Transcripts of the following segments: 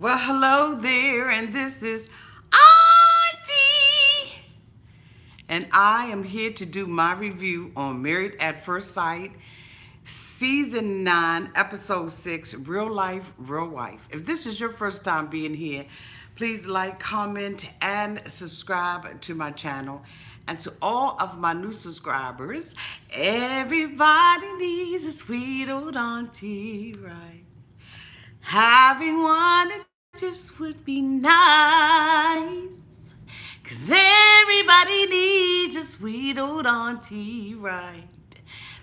Well, hello there, and this is Auntie. And I am here to do my review on Married at First Sight, Season 9, Episode 6, Real Life, Real Wife. If this is your first time being here, please like, comment, and subscribe to my channel. And to all of my new subscribers, everybody needs a sweet old auntie, right? Having one, it just would be nice. 'Cause everybody needs a sweet old auntie, right?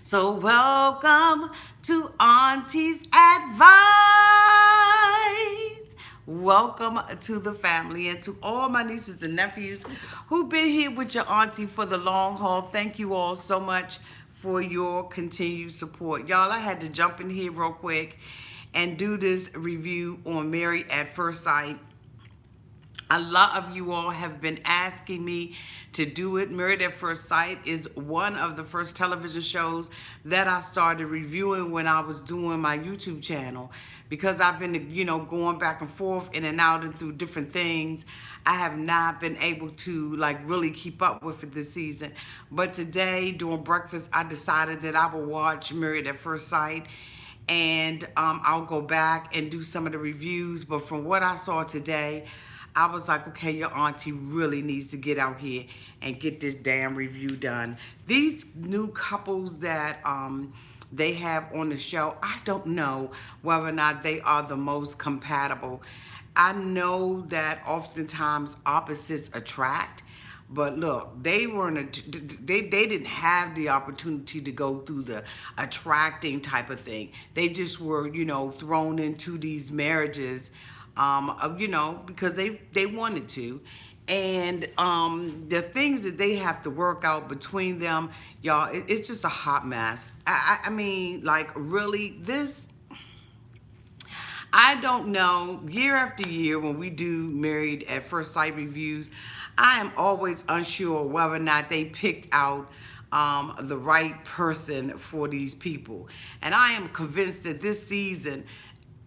So welcome to Auntie's Advice. Welcome to the family and to all my nieces and nephews who've been here with your auntie for the long haul. Thank you all so much for your continued support. Y'all, I had to jump in here real quick and do this review on Married at First Sight. A lot of you all have been asking me to do it. Married at First Sight is one of the first television shows that I started reviewing when I was doing my YouTube channel. Because I've been, going back and forth in and out and through different things, I have not been able to really keep up with it this season. But today, during breakfast, I decided that I will watch Married at First Sight, and I'll go back and do some of the reviews. But from what I saw today, I was like, okay, your auntie really needs to get out here and get this damn review done. These new couples that they have on the show, I don't know whether or not they are the most compatible. I know that oftentimes opposites attract, but look, they didn't have the opportunity to go through the attracting type of thing. They just were, thrown into these marriages, because they wanted to. And the things that they have to work out between them, y'all, it's just a hot mess. I mean, really, this, I don't know. Year after year, when we do Married at First Sight reviews, I am always unsure whether or not they picked out the right person for these people. And I am convinced that this season,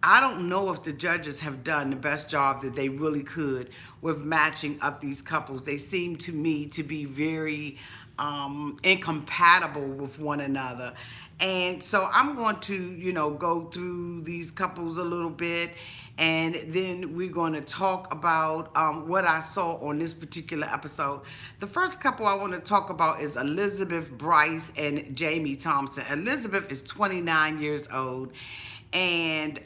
I don't know if the judges have done the best job that they really could with matching up these couples. They seem to me to be very incompatible with one another. And so I'm going to, go through these couples a little bit, and then we're going to talk about what I saw on this particular episode. The first couple I want to talk about is Elizabeth Bryce and Jamie Thompson. Elizabeth is 29 years old, and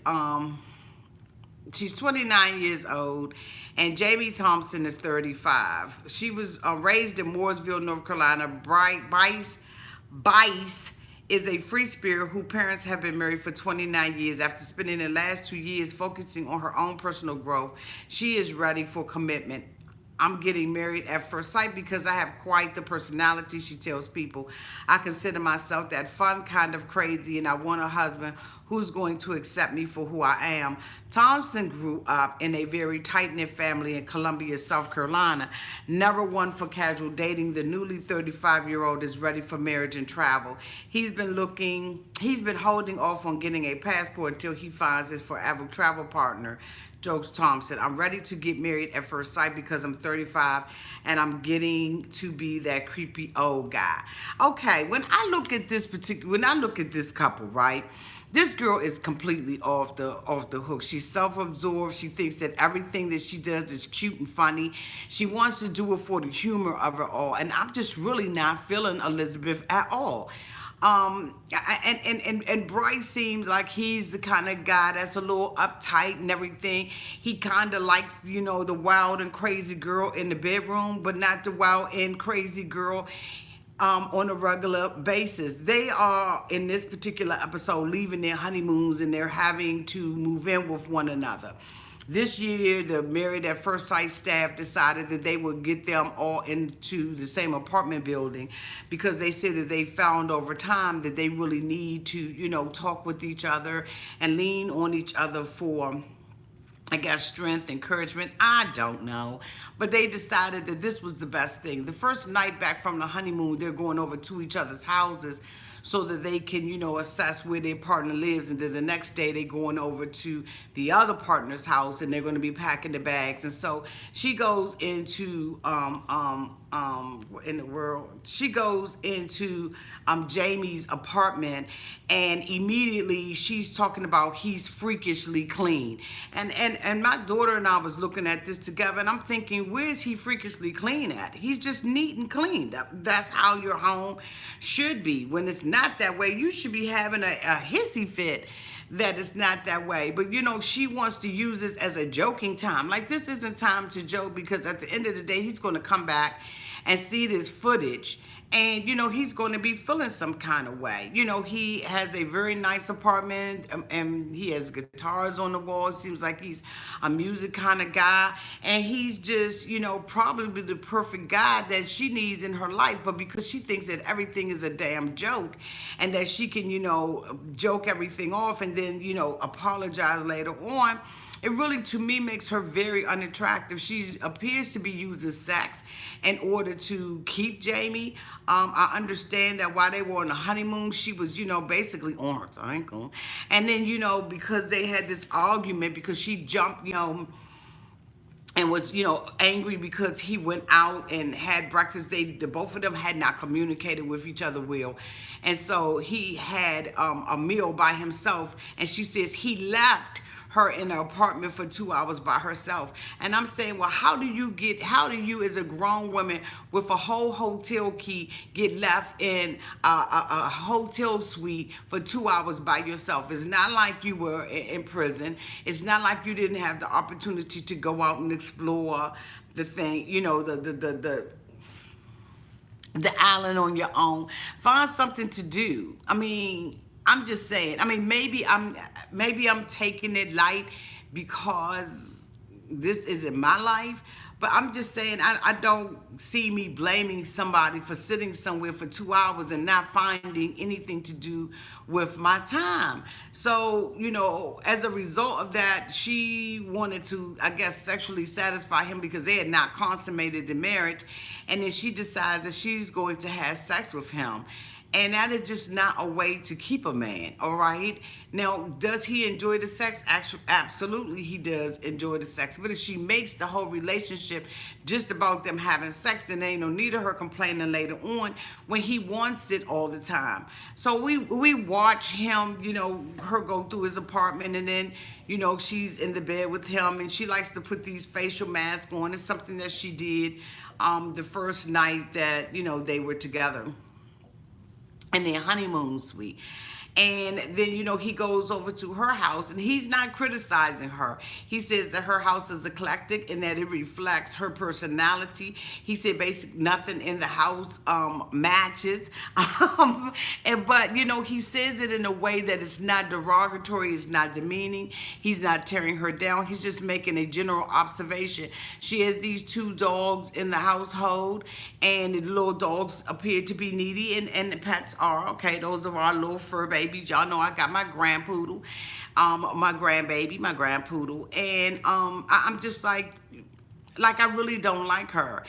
she's 29 years old, and Jamie Thompson is 35. She was raised in Mooresville, North Carolina. Bryce is a free spirit whose parents have been married for 29 years. After spending the last 2 years focusing on her own personal growth, she is ready for commitment. I'm getting married at first sight because I have quite the personality, she tells people. I consider myself that fun kind of crazy, and I want a husband who's going to accept me for who I am. Thompson grew up in a very tight-knit family in Columbia, South Carolina. Never one for casual dating, the newly 35-year-old is ready for marriage and travel. He's been holding off on getting a passport until he finds his forever travel partner, jokes Thompson. I'm ready to get married at first sight because I'm 35 and I'm getting to be that creepy old guy. Okay, when I look at this couple, right? This girl is completely off the hook. She's self-absorbed. She thinks that everything that she does is cute and funny. She wants to do it for the humor of it all. And I'm just really not feeling Elizabeth at all. And Bryce seems like he's the kind of guy that's a little uptight and everything. He kind of likes, the wild and crazy girl in the bedroom, but not the wild and crazy girl on a regular basis. They are, in this particular episode, leaving their honeymoons and they're having to move in with one another. This year, the Married at First Sight staff decided that they would get them all into the same apartment building because they said that they found over time that they really need to, talk with each other and lean on each other for, I guess, strength, encouragement. I don't know. But they decided that this was the best thing. The first night back from the honeymoon, they're going over to each other's houses so that they can, assess where their partner lives. And then the next day they're going over to the other partner's house and they're going to be packing the bags. And so she goes into, in the world, she goes into Jamie's apartment, and immediately she's talking about he's freakishly clean. And my daughter and I was looking at this together, and I'm thinking, where's he freakishly clean at? He's just neat and clean. That's how your home should be. When it's not that way, you should be having a hissy fit that it's not that way. But she wants to use this as a joking time. Like, this isn't time to joke, because at the end of the day, he's going to come back and see this footage, and he's going to be feeling some kind of way. He has a very nice apartment, and he has guitars on the wall. It seems like he's a music kind of guy, and he's just probably the perfect guy that she needs in her life. But because she thinks that everything is a damn joke, and that she can joke everything off and then apologize later on, it really, to me, makes her very unattractive. She appears to be using sex in order to keep Jamie. I understand that while they were on the honeymoon, she was, basically on her ankle. And then, because they had this argument, because she jumped, and was, angry because he went out and had breakfast. The both of them had not communicated with each other well. And so he had a meal by himself. And she says he left her in the apartment for 2 hours by herself. And I'm saying, well, how do you as a grown woman with a whole hotel key get left in a hotel suite for 2 hours by yourself? It's not like you were in prison. It's not like you didn't have the opportunity to go out and explore the thing, the island on your own. Find something to do. I mean, I'm just saying. I mean, maybe I'm taking it light because this isn't my life. But I'm just saying, I don't see me blaming somebody for sitting somewhere for 2 hours and not finding anything to do with my time. So, as a result of that, she wanted to, I guess, sexually satisfy him because they had not consummated the marriage. And then she decides that she's going to have sex with him. And that is just not a way to keep a man, all right? Now, does he enjoy the sex? Actually, absolutely, he does enjoy the sex. But if she makes the whole relationship just about them having sex, then there ain't no need of her complaining later on when he wants it all the time. So we watch him, her go through his apartment, and then, she's in the bed with him, and she likes to put these facial masks on. It's something that she did the first night that, they were together in their honeymoon suite. And then, he goes over to her house, and he's not criticizing her. He says that her house is eclectic and that it reflects her personality. He said basically nothing in the house matches. But, he says it in a way that it's not derogatory, it's not demeaning. He's not tearing her down. He's just making a general observation. She has these 2 dogs in the household, and the little dogs appear to be needy, and the pets are. Okay, those are our little fur babies. Y'all know I got my grand poodle, my grandbaby, my grand poodle, and I'm just like I really don't like her.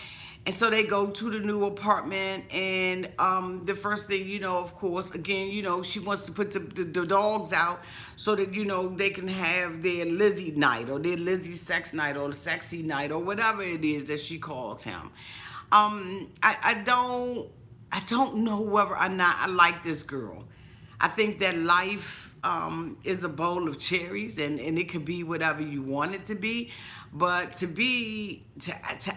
And so they go to the new apartment, and the first thing, of course, again, she wants to put the dogs out so that, they can have their Lizzie night or their Lizzie sex night or sexy night or whatever it is that she calls him. I don't know whether or not I like this girl. I think that life is a bowl of cherries, and it could be whatever you want it to be. But to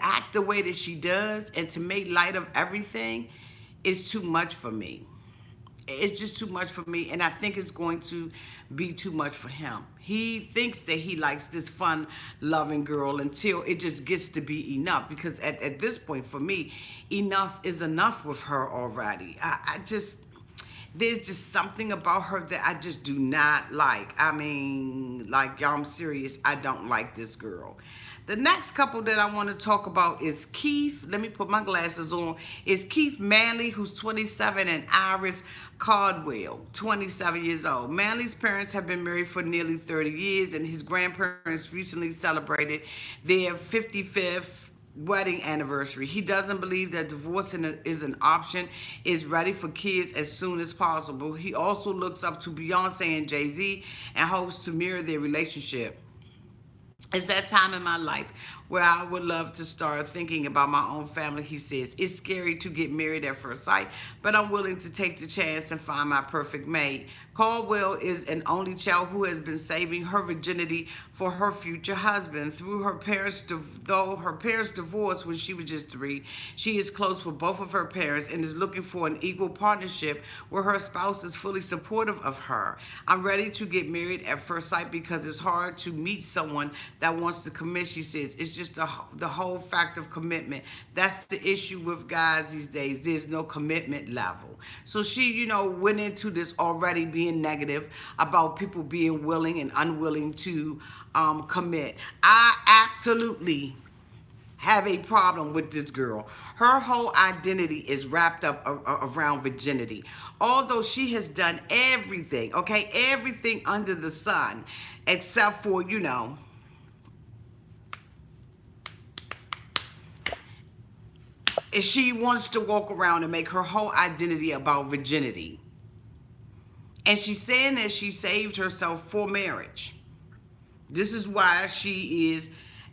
act the way that she does and to make light of everything is too much for me. It's just too much for me, and I think it's going to be too much for him. He thinks that he likes this fun, loving girl until it just gets to be enough, because at this point, for me, enough is enough with her already. There's just something about her that I just do not like. I mean, like, y'all, I'm serious. I don't like this girl. The next couple that I want to talk about is Keith. Let me put my glasses on. Is Keith Manley, who's 27, and Iris Caldwell, 27 years old. Manley's parents have been married for nearly 30 years, and his grandparents recently celebrated their 55th wedding anniversary. He doesn't believe that divorce is an option, is ready for kids as soon as possible. He also looks up to Beyonce and Jay-Z and hopes to mirror their relationship. It's that time in my life where I would love to start thinking about my own family, he says. It's scary to get married at first sight, but I'm willing to take the chance and find my perfect mate. Caldwell is an only child who has been saving her virginity for her future husband. Though her parents divorced when she was just 3, she is close with both of her parents and is looking for an equal partnership where her spouse is fully supportive of her. I'm ready to get married at first sight because it's hard to meet someone that wants to commit, she says. It's just the whole fact of commitment. That's the issue with guys these days. There's no commitment level. So she, went into this already being negative about people being willing and unwilling to commit. I absolutely have a problem with this girl. Her whole identity is wrapped up around virginity. Although she has done everything, okay, everything under the sun, except for, she wants to walk around and make her whole identity about virginity. And she's saying that she saved herself for marriage. This is why she is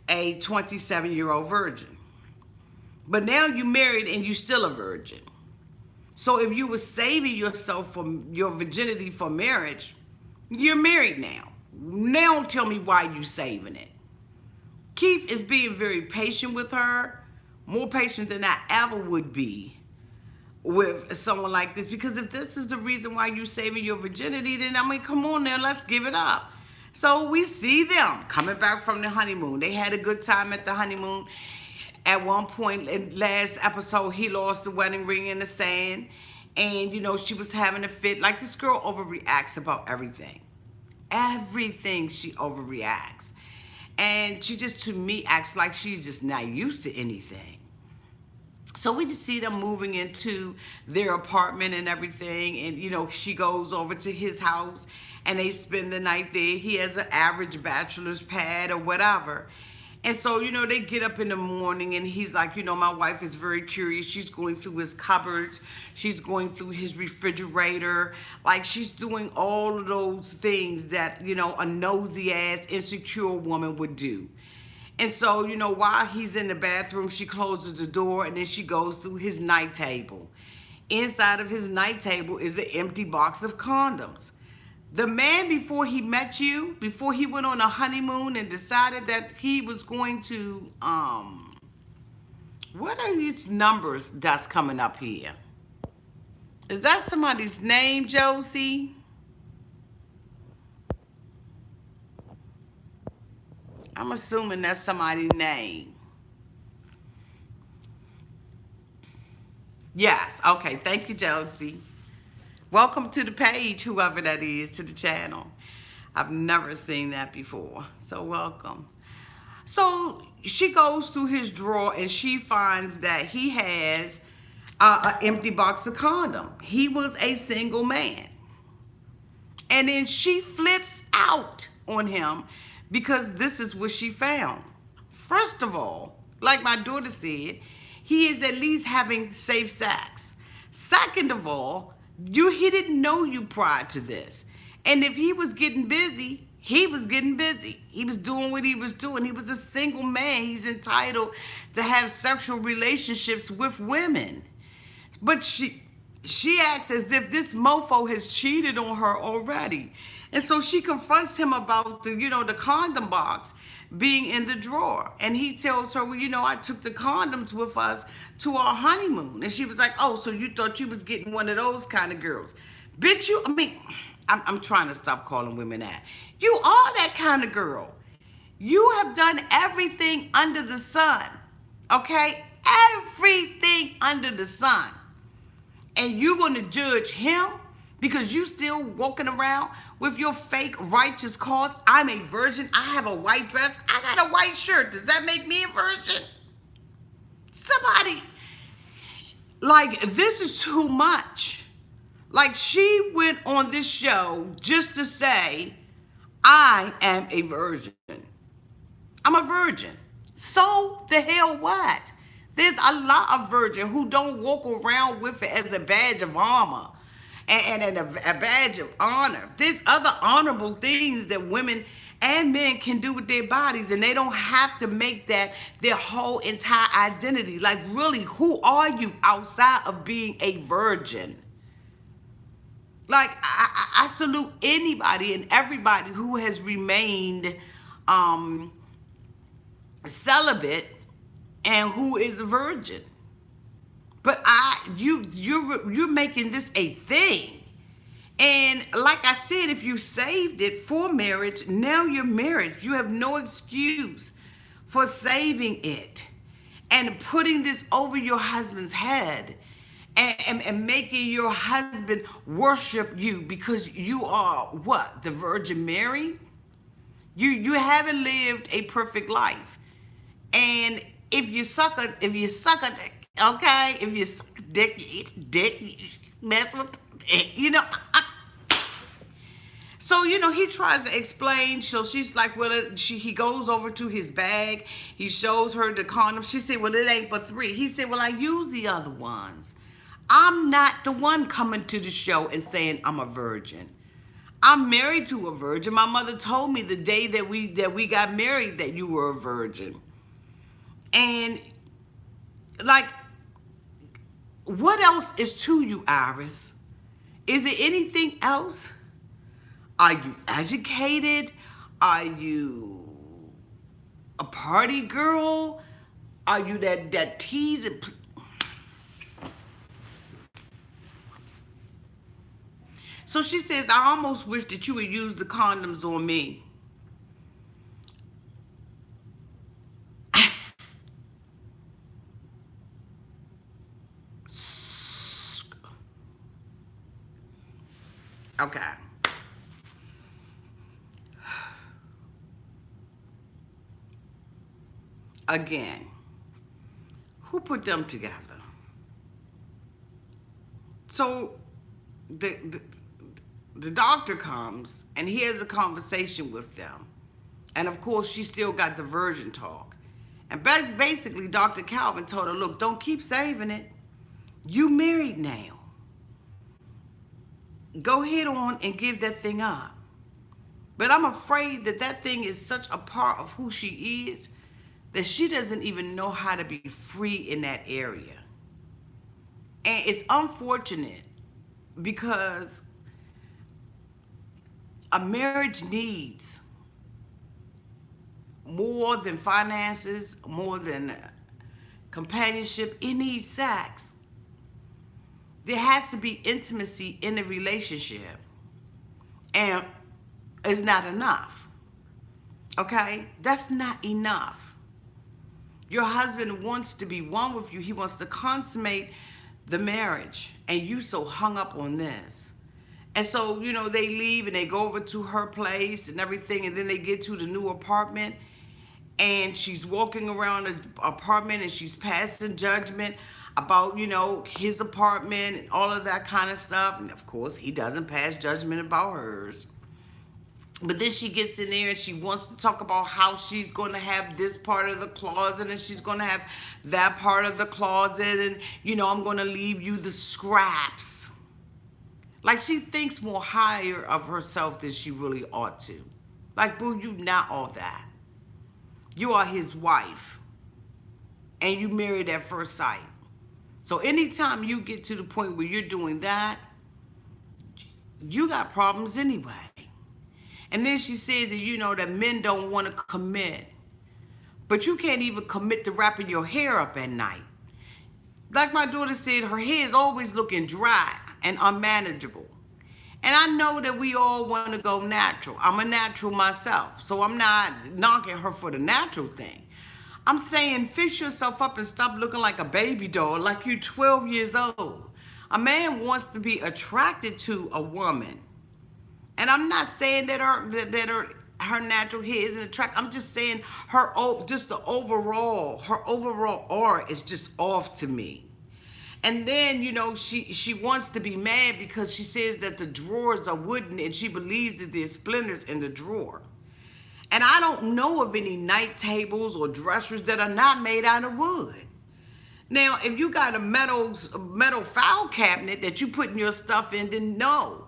a 27-year-old virgin. But now you're married and you're still a virgin. So if you were saving yourself from your virginity for marriage, you're married now. Now tell me why you saving it. Keith is being very patient with her, more patient than I ever would be with someone like this. Because if this is the reason why you're saving your virginity, then come on now, let's give it up. So we see them coming back from the honeymoon. They had a good time at the honeymoon. At one point in last episode, he lost the wedding ring in the sand. And, she was having a fit. Like, this girl overreacts about everything. Everything she overreacts. And she just, to me, acts like she's just not used to anything. So we just see them moving into their apartment and everything. And, she goes over to his house and they spend the night there. He has an average bachelor's pad or whatever. And so, they get up in the morning and he's like, my wife is very curious. She's going through his cupboards. She's going through his refrigerator. Like, she's doing all of those things that, a nosy ass, insecure woman would do. And so, while he's in the bathroom, she closes the door and then she goes through his night table. Inside of his night table is an empty box of condoms. The man, before he met you, before he went on a honeymoon and decided that he was going to, what are these numbers that's coming up here? Is that somebody's name, Josie? I'm assuming that's somebody's name. Yes, okay, thank you, Josie. Welcome to the page, whoever that is, to the channel. I've never seen that before, so welcome. So she goes through his drawer and she finds that he has an empty box of condom. He was a single man. And then she flips out on him because this is what she found. First of all, like my daughter said, he is at least having safe sex. Second of all, he didn't know you prior to this. And if he was getting busy, he was getting busy. He was doing what he was doing. He was a single man. He's entitled to have sexual relationships with women. But she acts as if this mofo has cheated on her already. And so she confronts him about the condom box being in the drawer. And he tells her, well, I took the condoms with us to our honeymoon. And she was like, oh, so you thought you was getting one of those kind of girls. Bitch, I'm trying to stop calling women that. You are that kind of girl. You have done everything under the sun, okay? Everything under the sun. And you're going to judge him because you still walking around with your fake righteous cause. I'm a virgin. I have a white dress. I got a white shirt. Does that make me a virgin? Somebody, like, this is too much. Like, she went on this show just to say, I am a virgin. I'm a virgin. So the hell what? There's a lot of virgins who don't walk around with it as a badge of armor and a badge of honor. There's other honorable things that women and men can do with their bodies, and they don't have to make that their whole entire identity. Like, really, who are you outside of being a virgin? Like, I salute anybody and everybody who has remained celibate and who is a virgin. But you're making this a thing. And like I said, if you saved it for marriage, now you're married. You have no excuse for saving it and putting this over your husband's head and making your husband worship you because you are what? The Virgin Mary? You haven't lived a perfect life. And if you suck a dick, okay, if you suck a dick, you eat dick, you mess with, you know. So, he tries to explain. So she's like, well, he goes over to his bag. He shows her the condom. She said, well, it ain't but 3. He said, well, I use the other ones. I'm not the one coming to the show and saying I'm a virgin. I'm married to a virgin. My mother told me the day that we got married that you were a virgin. And like, what else is to you, Iris? Is there anything else? Are you educated? Are you a party girl? Are you that tease and So she says, I almost wish that you would use the condoms on me. Okay. Again, who put them together? So the doctor comes and he has a conversation with them. And of course, she still got the virgin talk. And basically, Dr. Calvin told her, look, don't keep saving it. You married now. Go ahead on and give that thing up. But I'm afraid that thing is such a part of who she is that she doesn't even know how to be free in that area. And it's unfortunate because a marriage needs more than finances, more than companionship. It needs sex. There has to be intimacy in the relationship. And it's not enough. Okay? That's not enough. Your husband wants to be one with you. He wants to consummate the marriage. And you so hung up on this. And so, they leave and they go over to her place and everything. And then they get to the new apartment. And she's walking around the apartment and she's passing judgment about, his apartment and all of that kind of stuff. And of course, he doesn't pass judgment about hers. But then she gets in there and she wants to talk about how she's going to have this part of the closet and she's going to have that part of the closet. And, I'm going to leave you the scraps. Like, she thinks more higher of herself than she really ought to. Like, boo, you not all that. You are his wife. And you married at first sight. So anytime you get to the point where you're doing that, you got problems anyway. And then she says that, that men don't want to commit. But you can't even commit to wrapping your hair up at night. Like my daughter said, her hair is always looking dry and unmanageable. And I know that we all want to go natural. I'm a natural myself. So I'm not knocking her for the natural thing. I'm saying fix yourself up and stop looking like a baby doll, like you're 12 years old. A man wants to be attracted to a woman. And I'm not saying that her natural hair isn't attractive. I'm just saying her overall aura is just off to me. And then, she wants to be mad because she says that the drawers are wooden and she believes that there's splinters in the drawer. And I don't know of any night tables or dressers that are not made out of wood. Now, if you got a metal file cabinet that you putting your stuff in, then no.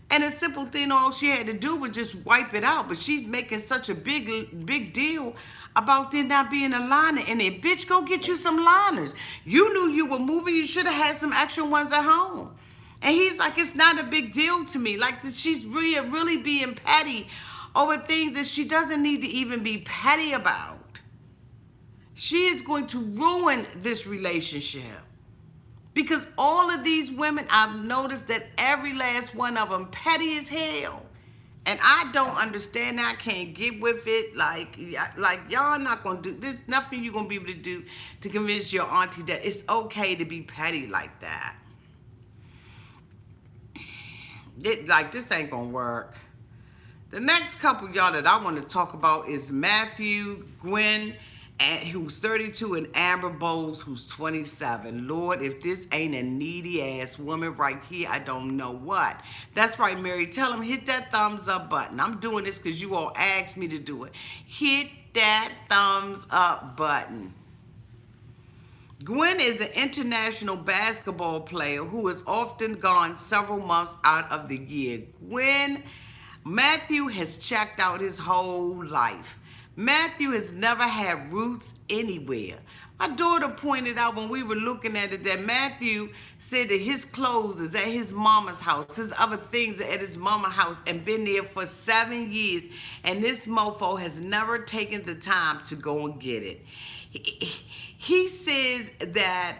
And a simple thing, all she had to do was just wipe it out. But she's making such a big deal about there not being a liner in it. Bitch, go get you some liners. You knew you were moving. You should have had some extra ones at home. And he's like, it's not a big deal to me. Like, she's really being petty over things that she doesn't need to even be petty about. She is going to ruin this relationship. Because all of these women, I've noticed that every last one of them petty as hell. And I don't understand that. I can't get with it. Like y'all not going to do, there's nothing you're going to be able to do to convince your auntie that it's okay to be petty like that. This ain't going to work. The next couple, y'all, that I want to talk about is Matthew Gwen, who's 32, and Amber Bowles, who's 27. Lord, if this ain't a needy ass woman right here, I don't know what. That's right, Mary. Tell them, hit that thumbs up button. I'm doing this because you all asked me to do it. Hit that thumbs up button. Gwen is an international basketball player who is often gone several months out of the year. Matthew has checked out his whole life. Matthew has never had roots anywhere. My daughter pointed out when we were looking at it that Matthew said that his clothes is at his mama's house, his other things are at his mama's house, and been there for 7 years, and this mofo has never taken the time to go and get it. He says that,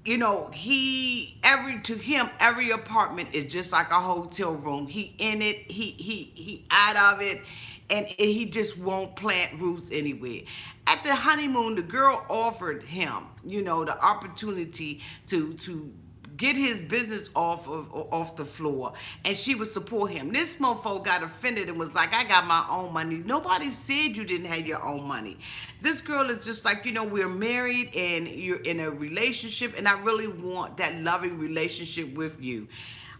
you know, to him, every apartment is just like a hotel room. He in it, he out of it, and he just won't plant roots anywhere. At the honeymoon, the girl offered him, you know, the opportunity to get his business off the floor, and she would support him. This mofo got offended and was like, I got my own money. Nobody said you didn't have your own money. This girl is just like, you know, we're married and you're in a relationship, and I really want that loving relationship with you.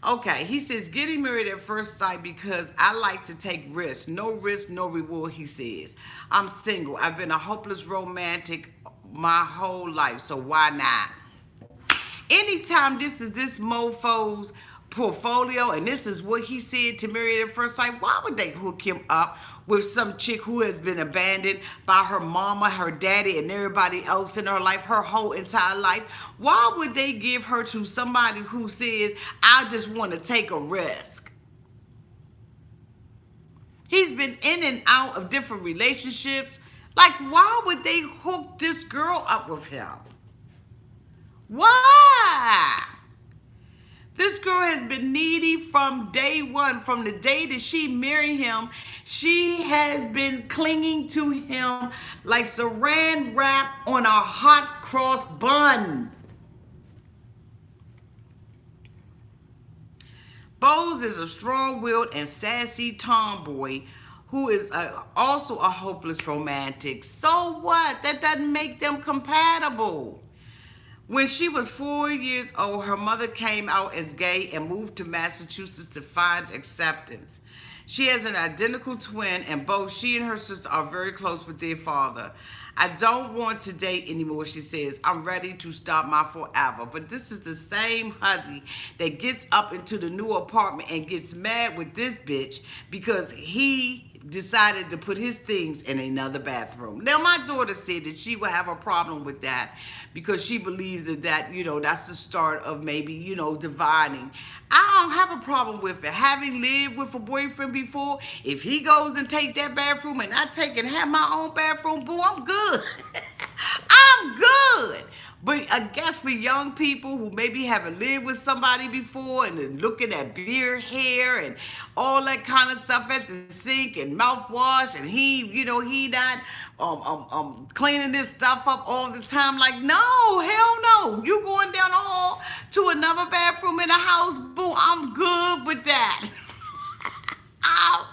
Okay, he says, getting married at first sight because I like to take risks. No risk, no reward, he says. I'm single. I've been a hopeless romantic my whole life, so why not? Anytime this is this mofo's portfolio and this is what he said to Married at First Sight, why would they hook him up with some chick who has been abandoned by her mama, her daddy, and everybody else in her life, her whole entire life? Why would they give her to somebody who says, I just want to take a risk? He's been in and out of different relationships. Like, why would they hook this girl up with him? Why? This girl has been needy from day one. From the day that she married him, she has been clinging to him like saran wrap on a hot cross bun. Bowles is a strong-willed and sassy tomboy who is also a hopeless romantic. So what? That doesn't make them compatible. When she was 4 years old, her mother came out as gay and moved to Massachusetts to find acceptance. She has an identical twin, and both she and her sister are very close with their father. I don't want to date anymore, she says. I'm ready to start my forever. But this is the same huzzy that gets up into the new apartment and gets mad with this bitch because he decided to put his things in another bathroom. Now, my daughter said that she would have a problem with that because she believes that, you know, that's the start of maybe, you know, dividing. I don't have a problem with it. Having lived with a boyfriend before, if he goes and take that bathroom and I take and have my own bathroom, boo, I'm good. I'm good. But I guess for young people who maybe haven't lived with somebody before and then looking at beard hair and all that kind of stuff at the sink and mouthwash, and he, you know, he not cleaning this stuff up all the time. Like, no, hell no. You going down the hall to another bathroom in the house, boo, I'm good with that. I'm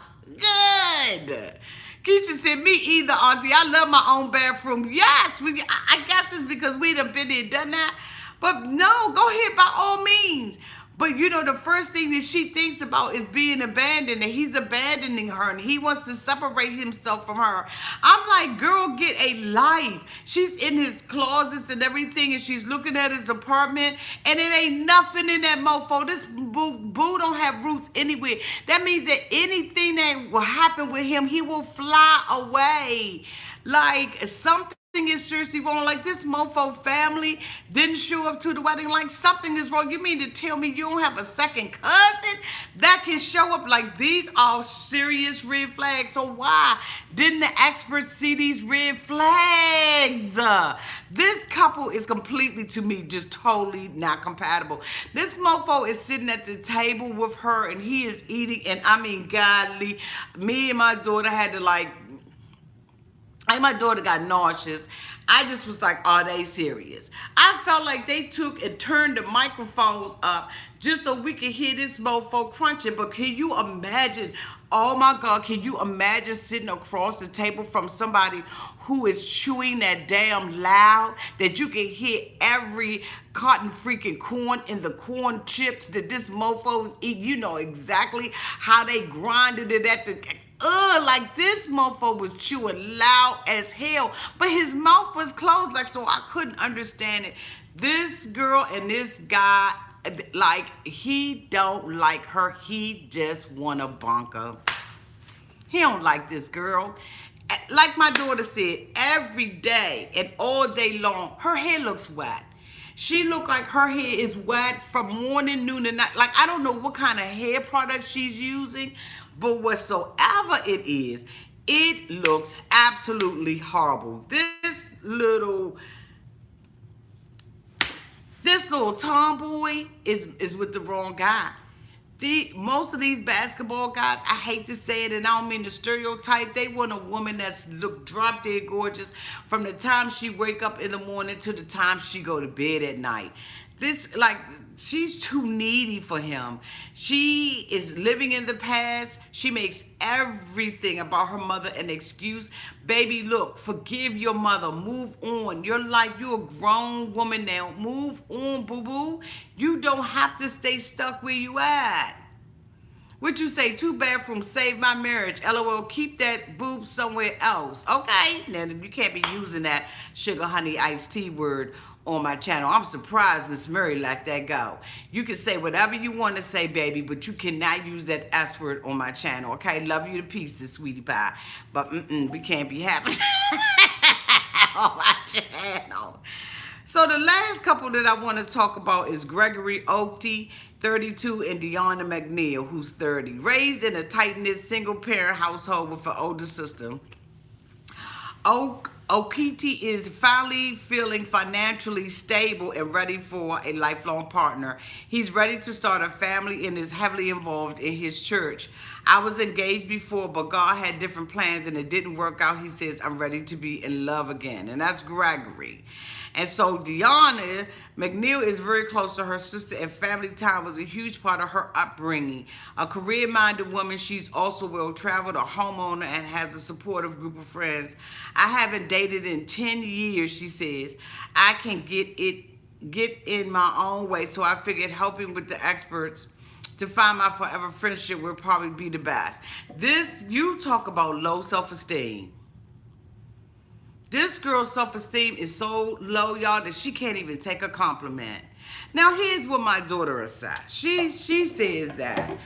good. Keisha said, me either, auntie. I love my own bathroom. Yes, I guess it's because we done been there, done that. But no, go ahead by all means. But you know, the first thing that she thinks about is being abandoned, and he's abandoning her, and he wants to separate himself from her. I'm like, girl, get a life. She's in his closets and everything, and she's looking at his apartment, and it ain't nothing in that mofo. This boo don't have roots anywhere. That means that anything that will happen with him, he will fly away. Like something is seriously wrong. Like this mofo family didn't show up to the wedding. Like something is wrong. You mean to tell me you don't have a second cousin that can show up? Like these are serious red flags. So why didn't the experts see these red flags? This couple is completely, to me, just totally not compatible. This mofo is sitting at the table with her and he is eating, and I mean, godly, me and my daughter had to my daughter got nauseous. I just was like, are they serious? I felt like they took and turned the microphones up just so we could hear this mofo crunching. But can you imagine, oh my God, can you imagine sitting across the table from somebody who is chewing that damn loud that you can hear every cotton freaking corn in the corn chips that this mofo is eating? You know exactly how they grinded it at the... like this mofo was chewing loud as hell, but his mouth was closed, like, so I couldn't understand it. This girl and this guy, like, he don't like her. He just wanna bonk her. He don't like this girl. Like my daughter said, every day and all day long, her hair looks wet. She look like her hair is wet from morning, noon, and night. Like, I don't know what kind of hair product she's using, but whatsoever it is, it looks absolutely horrible. This little tomboy is with the wrong guy. Most of these basketball guys, I hate to say it, and I don't mean to stereotype, they want a woman that's look drop dead gorgeous from the time she wake up in the morning to the time she go to bed at night. This, like, she's too needy for him. She is living in the past. She makes everything about her mother an excuse. Baby, look, forgive your mother. Move on. Your life, you're a grown woman now. Move on, boo-boo. You don't have to stay stuck where you at. What you say? 2 bathrooms saved my marriage. LOL, keep that boob somewhere else. Okay, now you can't be using that sugar honey iced tea word on my channel. I'm surprised Miss Murray let that go. You can say whatever you want to say, baby, but you cannot use that S word on my channel. Okay, love you to pieces, sweetie pie, but we can't be having on my channel. So the last couple that I want to talk about is Gregory Oakey, 32, and Deanna McNeil, who's 30. Raised in a tight-knit single-parent household with an older sister, Oakey is finally feeling financially stable and ready for a lifelong partner. He's ready to start a family and is heavily involved in his church. I was engaged before, but God had different plans and it didn't work out. He says, I'm ready to be in love again. And that's Gregory. And so Deanna McNeil is very close to her sister, and family time was a huge part of her upbringing. A career-minded woman, she's also well-traveled, a homeowner, and has a supportive group of friends. I haven't dated in 10 years, she says. I can get in my own way, so I figured helping with the experts to find my forever friendship would probably be the best. This, you talk about low self-esteem. This girl's self-esteem is so low, y'all, that she can't even take a compliment. Now, here's what my daughter says. She says that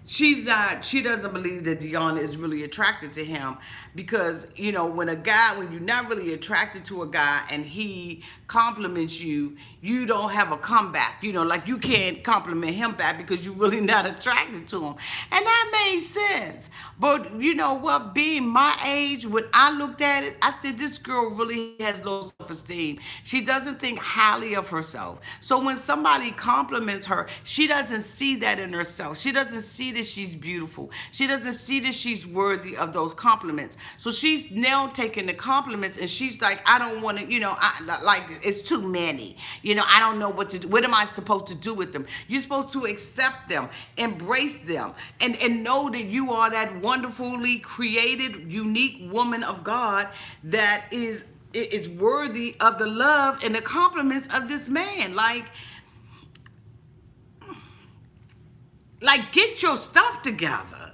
she doesn't believe that Deanna is really attracted to him because, you know, when you're not really attracted to a guy and he compliments you, you don't have a comeback. You know, like you can't compliment him back because you're really not attracted to him. And that made sense. But you know what? Being my age, when I looked at it, I said, this girl really has low self-esteem. She doesn't think highly of herself. So when somebody compliments her, she doesn't see that in herself. She doesn't see that she's beautiful. She doesn't see that she's worthy of those compliments. So she's now taking the compliments and she's like, I don't want to, you know, like it's too many. You know, I don't know what to do. What am I supposed to do with them? You're supposed to accept them, embrace them, and know that you are that wonderfully created, unique woman of God that is worthy of the love and the compliments of this man. Like, Like, get your stuff together.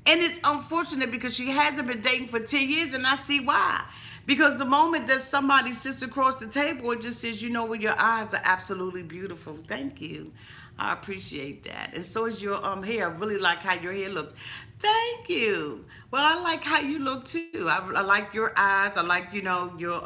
And it's unfortunate because she hasn't been dating for 10 years, and I see why. Because the moment that somebody sits across the table and just says, you know what, your eyes are absolutely beautiful. Thank you. I appreciate that. And so is your hair. I really like how your hair looks. Thank you. Well, I like how you look too. I like your eyes. I like, you know, your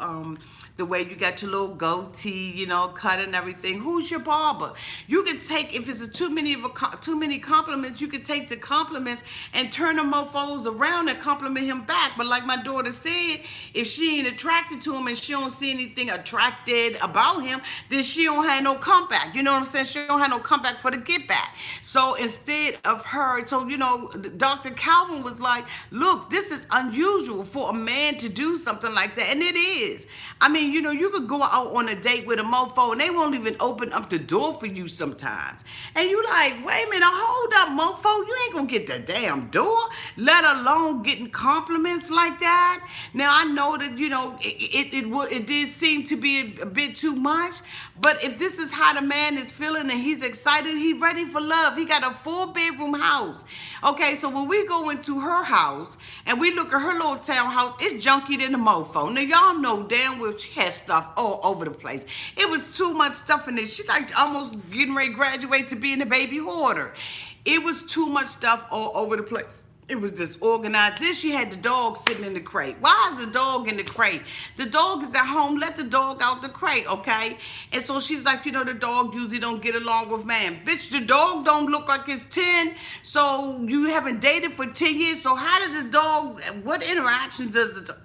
the way you got your little goatee, you know, cut and everything. Who's your barber? You can take, if it's too many compliments, you can take the compliments and turn the mofos around and compliment him back. But like my daughter said, if she ain't attracted to him and she don't see anything attracted about him, then she don't have no comeback. You know what I'm saying? She don't have no comeback for the get back. So instead of her, so, you know, Dr. Calvin was like, look, this is unusual for a man to do something like that. And it is. I mean, you know, you could go out on a date with a mofo and they won't even open up the door for you sometimes. And you like, wait a minute, hold up, mofo. You ain't gonna get the damn door, let alone getting compliments like that. Now, I know that, you know, it did seem to be a bit too much, but if this is how the man is feeling and he's excited, he's ready for love. He got a 4-bedroom house. Okay, so when we go into her house and we look at her little townhouse, it's junkier than a mofo. Now, y'all know damn well she had stuff all over the place. It was too much stuff in there. She's like almost getting ready to graduate to being a baby hoarder. It was too much stuff all over the place. It was disorganized. Then she had the dog sitting in the crate. Why is the dog in the crate? The dog is at home. Let the dog out the crate, okay? And so she's like, you know, the dog usually don't get along with man. Bitch, the dog don't look like it's 10. So you haven't dated for 10 years. So how did the dog, what interaction does the dog?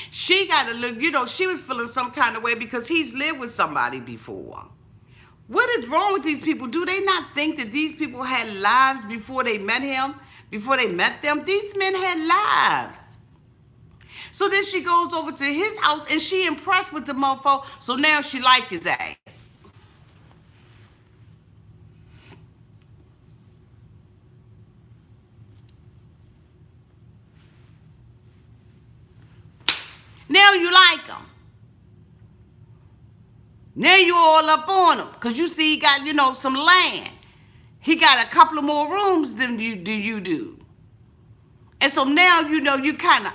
She got to live, you know, she was feeling some kind of way because he's lived with somebody before. What is wrong with these people? Do they not think that these people had lives before they met him? Before they met them? These men had lives. So then she goes over to his house and she impressed with the mofo. So now she like his ass. Now you like him. Now you all up on him because you see he got, you know, some land. He got a couple of more rooms than you do. And so now, you know, you kind of,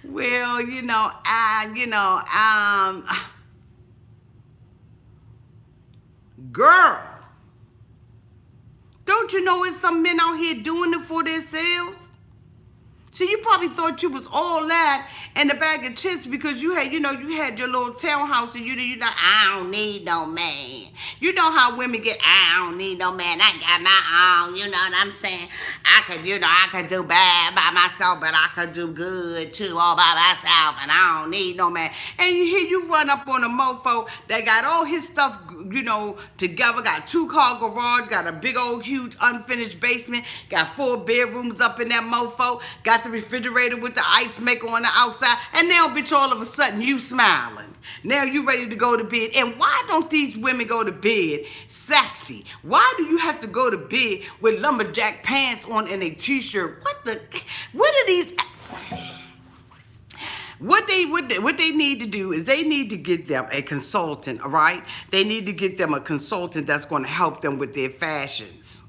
well, girl, don't you know it's some men out here doing it for themselves? So you probably thought you was all that and a bag of chips because you had, you know, you had your little townhouse and you like, I don't need no man. You know how women get, I don't need no man. I got my own, you know what I'm saying? I could do bad by myself, but I could do good too all by myself, and I don't need no man. And here you run up on a mofo that got all his stuff, you know, together, got 2-car garage, got a big old huge unfinished basement, got 4 bedrooms up in that mofo, got the refrigerator with the ice maker on the outside, and now, bitch, all of a sudden you smiling. Now you ready to go to bed. And why don't these women go to bed sexy? Why do you have to go to bed with lumberjack pants on and a t-shirt? What are these? What they need to do is they need to get them a consultant, all right? They need to get them a consultant that's going to help them with their fashions,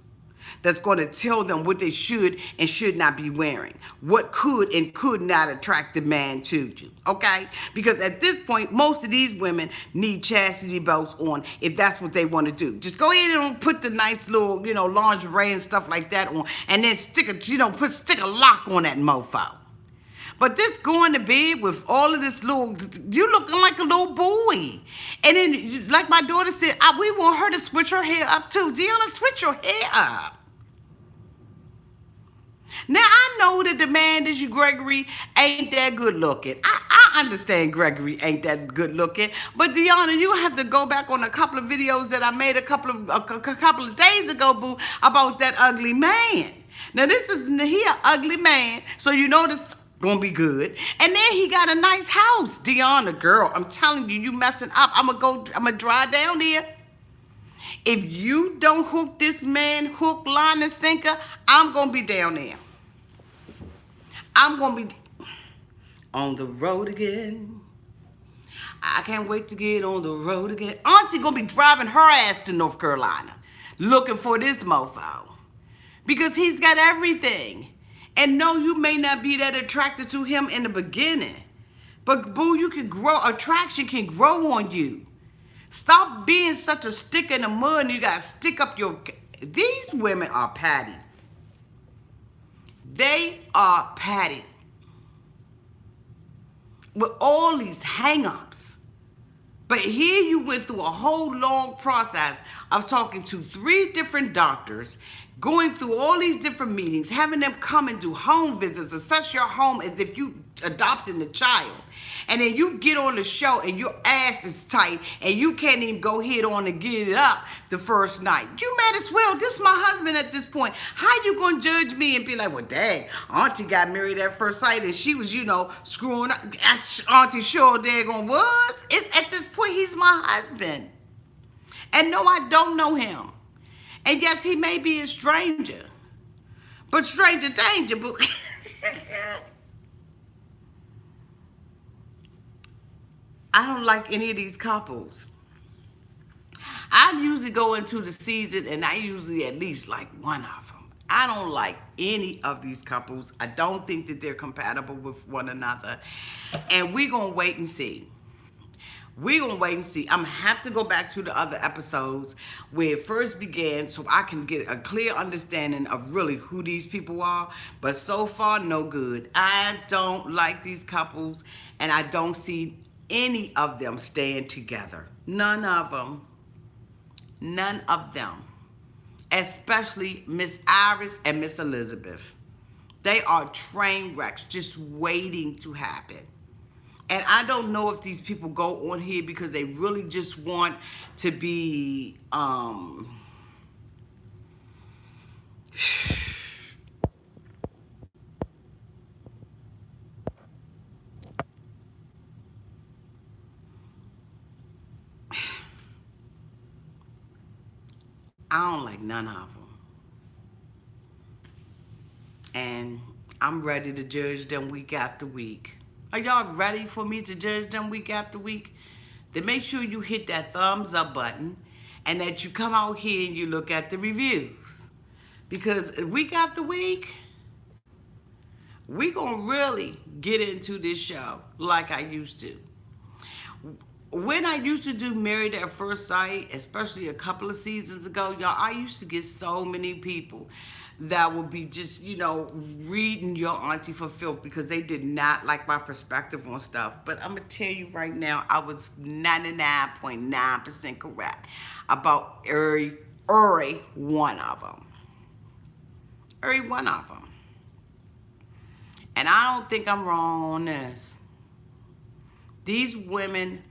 that's going to tell them what they should and should not be wearing, what could and could not attract the man to you, okay? Because at this point, most of these women need chastity belts on if that's what they want to do. Just go ahead and put the nice little, you know, lingerie and stuff like that on, and then stick a lock on that mofo. But this going to bed with all of this little, you looking like a little boy. And then, like my daughter said, we want her to switch her hair up too. Deanna, switch your hair up. Now, I know that the man that you, Gregory, ain't that good looking. I understand Gregory ain't that good looking. But, Deanna, you have to go back on a couple of videos that I made a couple of days ago, boo, about that ugly man. Now, he an ugly man, so you know this gonna be good. And then he got a nice house. Deanna, girl, I'm telling you, you messing up. I'm gonna drive down there. If you don't hook this man, hook, line, and sinker, I'm gonna be down there. I'm gonna be, on the road again. I can't wait to get on the road again. Auntie gonna be driving her ass to North Carolina looking for this mofo because he's got everything. And no, you may not be that attracted to him in the beginning, but boo, you can grow, attraction can grow on you. Stop being such a stick in the mud and you gotta stick up your, these women are patty. They are patty with all these hang-ups. But here you went through a whole long process of talking to 3 different doctors, going through all these different meetings, having them come and do home visits, assess your home as if you adopting a child. And then you get on the show and your ass is tight and you can't even go head on and get it up the first night. You might as well, this is my husband at this point. How you gonna judge me and be like, well, dang, Auntie got married at first sight and she was, you know, screwing up. Auntie sure daggone was. It's at this point, he's my husband. And no, I don't know him. And yes, he may be a stranger. But stranger danger, boo. I don't like any of these couples. I usually go into the season and I usually at least like one of them. I don't like any of these couples. I don't think that they're compatible with one another. And we're going to wait and see. We're going to wait and see. I'm going to have to go back to the other episodes where it first began so I can get a clear understanding of really who these people are. But so far, no good. I don't like these couples and I don't see any of them staying together. None of them. None of them. Especially Miss Iris and Miss Elizabeth. They are train wrecks just waiting to happen. And I don't know if these people go on here because they really just want to be I don't like none of them. And I'm ready to judge them week after week. Are y'all ready for me to judge them week after week? Then make sure you hit that thumbs up button and that you come out here and you look at the reviews. Because week after week, we gonna really get into this show like I used to. When I used to do Married at First Sight, especially a couple of seasons ago, y'all, I used to get so many people that would be just, you know, reading your auntie for filth because they did not like my perspective on stuff. But I'm going to tell you right now, I was 99.9% correct about every one of them. Every one of them. And I don't think I'm wrong on this. These women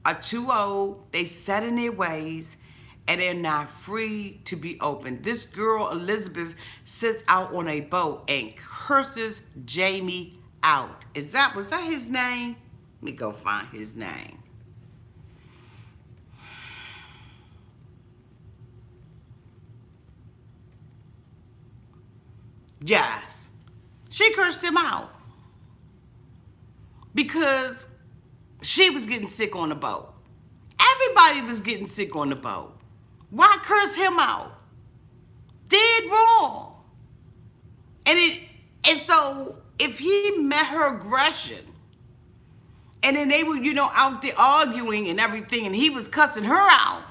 are too old, they set in their ways, and they're not free to be open. This girl, Elizabeth, sits out on a boat and curses Jamie out. Was that his name? Let me go find his name. Yes. She cursed him out because she was getting sick on the boat. Everybody was getting sick on the boat. Why curse him out? Did wrong. And so if he met her aggression and then they were, you know, out there arguing and everything and he was cussing her out,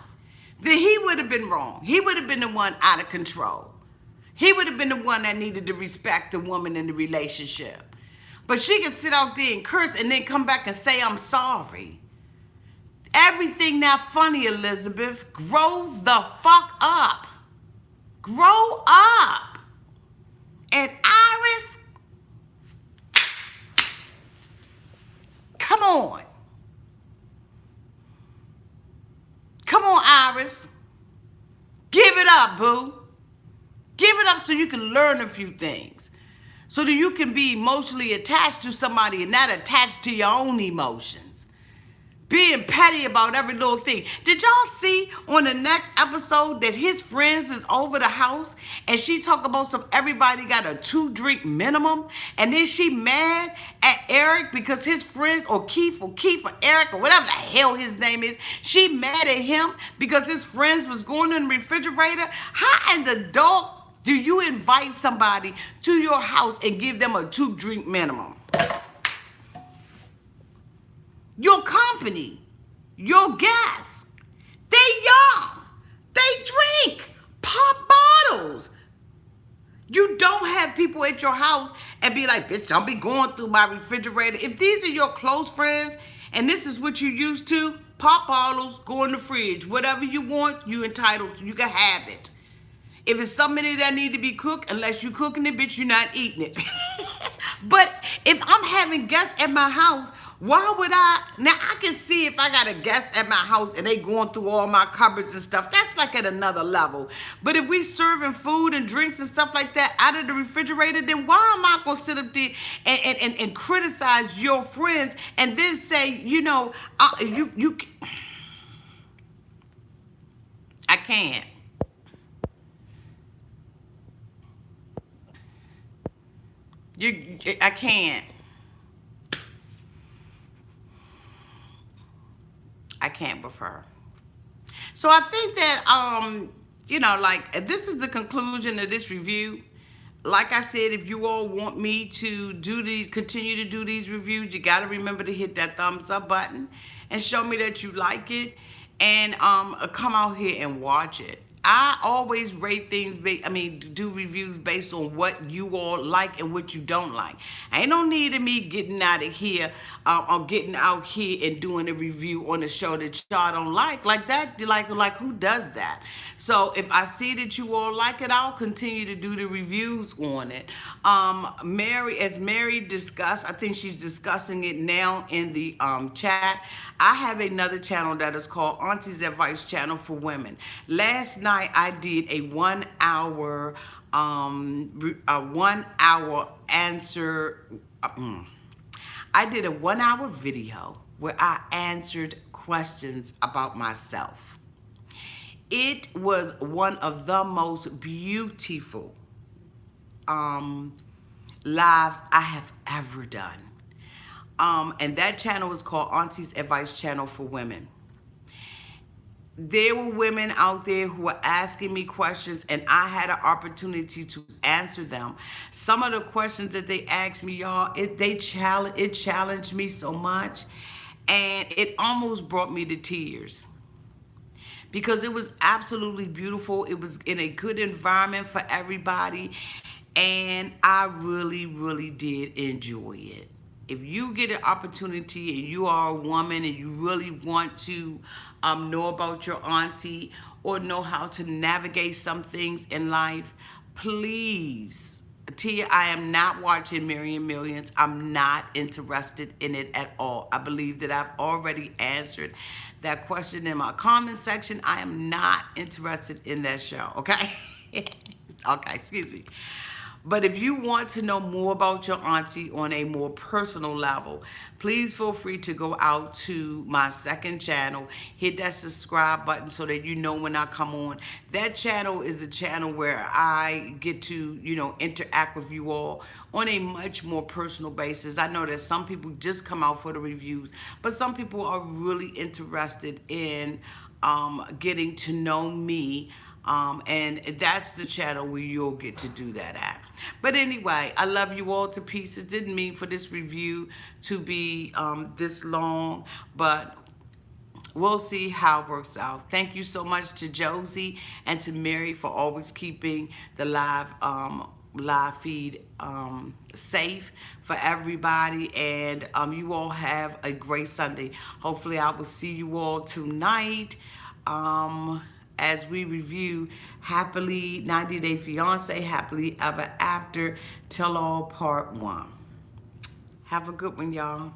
then he would have been wrong. He would have been the one out of control. He would have been the one that needed to respect the woman in the relationship. But she can sit out there and curse and then come back and say, I'm sorry. Everything not funny, Elizabeth. Grow the fuck up. Grow up. And Iris, come on. Come on, Iris. Give it up, boo. Give it up so you can learn a few things. So that you can be emotionally attached to somebody and not attached to your own emotions. being petty about every little thing. Did y'all see on the next episode that his friends is over the house and she talk about some everybody got a 2-drink minimum, and then she mad at Eric because his friends, or Keith or Eric or whatever the hell his name is, she mad at him because his friends was going in the refrigerator? How in the dog do you invite somebody to your house and give them a 2-drink minimum? Your company, your guests, they young, they drink pop bottles. You don't have people at your house and be like, bitch, don't be going through my refrigerator. If these are your close friends and this is what you used to, pop bottles, go in the fridge. Whatever you want, you entitled to, you can have it. If it's something that need to be cooked, unless you cooking it, bitch, you're not eating it. But if I'm having guests at my house, why would I? Now, I can see if I got a guest at my house and they going through all my cupboards and stuff. That's like at another level. But if we serving food and drinks and stuff like that out of the refrigerator, then why am I going to sit up there and criticize your friends and then say, you know, I can't. I can't. I can't with her. So I think that, you know, like, this is the conclusion of this review. Like I said, if you all want me to continue to do these reviews, you got to remember to hit that thumbs up button and show me that you like it, and come out here and watch it. I always rate things, do reviews based on what you all like and what you don't like. Ain't no need of me getting out of here or getting out here and doing a review on a show that y'all don't like. Like that, like who does that? So if I see that you all like it, I'll continue to do the reviews on it. Mary discussed, I think she's discussing it now in the chat. I have another channel that is called Auntie's Advice Channel for Women. Last night I did a 1 hour answer. I did a 1 hour video where I answered questions about myself. It was one of the most beautiful lives I have ever done. And that channel is called Auntie's Advice Channel for Women. There were women out there who were asking me questions, and I had an opportunity to answer them. Some of the questions that they asked me, y'all, it challenged me so much, and it almost brought me to tears. Because it was absolutely beautiful. It was in a good environment for everybody, and I really, really did enjoy it. If you get an opportunity and you are a woman and you really want to know about your auntie or know how to navigate some things in life, please. Tia, I am not watching Million Millions. I'm not interested in it at all. I believe that I've already answered that question in my comment section. I am not interested in that show, okay? Okay, excuse me. But if you want to know more about your auntie on a more personal level, please feel free to go out to my second channel, hit that subscribe button so that you know when I come on. That channel is a channel where I get to, you know, interact with you all on a much more personal basis. I know that some people just come out for the reviews, but some people are really interested in getting to know me. And that's the channel where you'll get to do that at. But anyway, I love you all to pieces. Didn't mean for this review to be this long, but we'll see how it works out. Thank you so much to Josie and to Mary for always keeping the live feed safe for everybody. And you all have a great Sunday. Hopefully I will see you all tonight. As we review Happily 90 Day Fiance, Happily Ever After, Tell All Part 1. Have a good one, y'all.